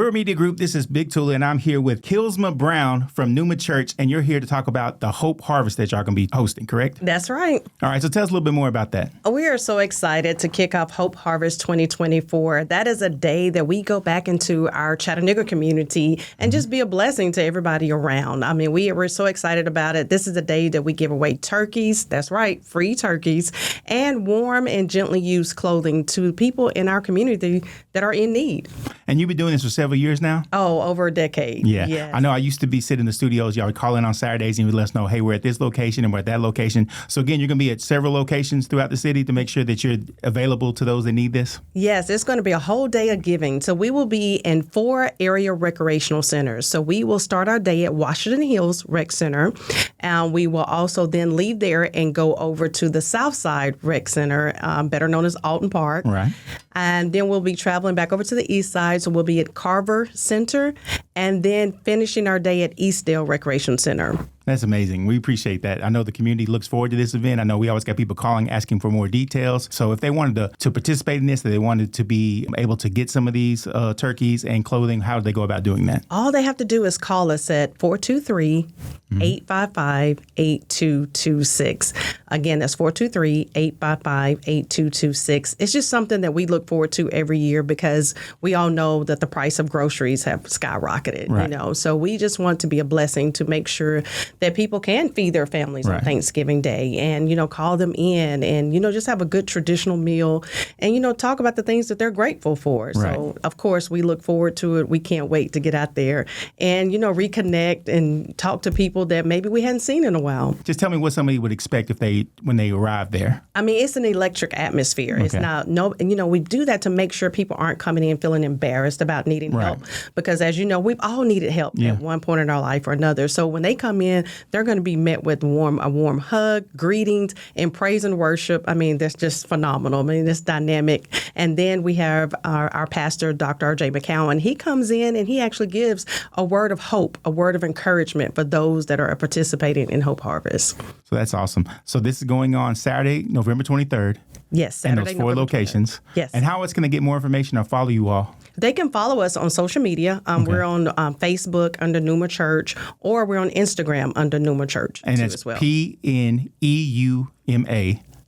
Pure Media Group, this is Big Tula, and I'm here with Kilsma Brown from Pneuma Church, and you're here to talk about the Hope Harvest that y'all going to be hosting, correct? That's right. All right, so tell us a little bit more about that. We are so excited to kick off Hope Harvest 2024. That is a day that we go back into our Chattanooga community and just be a blessing to everybody around. I mean, we're so excited about it. This is a day that we give away turkeys. That's right, free turkeys, and warm and gently used clothing to people in our community that are in need. And you've been doing this for several years now? Oh, over a decade. Yeah. Yes. I know I used to be sitting in the studios. Y'all would call in on Saturdays and you would let us know, hey, we're at this location and we're at that location. So again, you're going to be at several locations throughout the city to make sure that you're available to those that need this? Yes, it's going to be a whole day of giving. So we will be in 4 area recreational centers. So we will start our day at Washington Hills Rec Center. And we will also then leave there and go over to the Southside Rec Center, better known as Alton Park. Right. And then we'll be traveling back over to the east side. So we'll be at Carver Center and then finishing our day at Eastdale Recreation Center. That's amazing. We appreciate that. I know the community looks forward to this event. I know we always got people calling, asking for more details. So if they wanted to participate in this, that they wanted to be able to get some of these turkeys and clothing, how do they go about doing that? All they have to do is call us at 423-855-8226. Again, that's 423-855-8226. It's just something that we look forward to every year because we all know that the price of groceries have skyrocketed, right. So we just want to be a blessing to make sure that people can feed their families right. on Thanksgiving Day and, call them in and, just have a good traditional meal and, talk about the things that they're grateful for. Right. So, of course, we look forward to it. We can't wait to get out there and, reconnect and talk to people that maybe we hadn't seen in a while. Just tell me what somebody would expect when they arrive there. I mean, it's an electric atmosphere. Okay. It's not, we do that to make sure people aren't coming in feeling embarrassed about needing right. help. Because as you know, we've all needed help at one point in our life or another. So when they come in, they're going to be met with a warm hug, greetings, and praise and worship. I mean, that's just phenomenal. I mean, it's dynamic. And then we have our pastor, Dr. R.J. McCowan. He comes in and he actually gives a word of hope, a word of encouragement for those that are participating in Hope Harvest. So that's awesome. So this is going on Saturday, November 23rd. Yes, Saturday, and those 4 November locations. 23rd. Yes. And how it's going to get more information or follow you all? They can follow us on social media. Okay. We're on Facebook under Pneuma Church, or we're on Instagram under Pneuma Church and as it's well. PNEUMA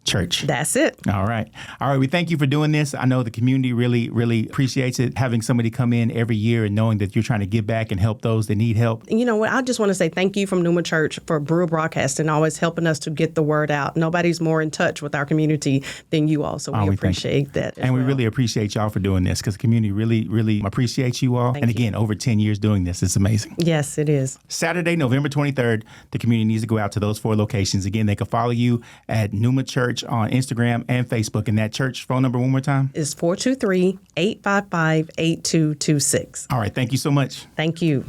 Church. That's it. All right. We thank you for doing this. I know the community really, really appreciates it, having somebody come in every year and knowing that you're trying to give back and help those that need help. You know what? I just want to say thank you from Pneuma Church for Brewer Broadcasting, always helping us to get the word out. Nobody's more in touch with our community than you all, so we appreciate that. And we really appreciate y'all for doing this because the community really, really appreciates you all. Thank and you. again, over 10 years doing this. It's amazing. Yes, it is. Saturday, November 23rd, the community needs to go out to those 4 locations. Again, they can follow you at Pneuma Church on Instagram and Facebook. And that church phone number one more time? It's 423-855-8226. All right. Thank you so much. Thank you.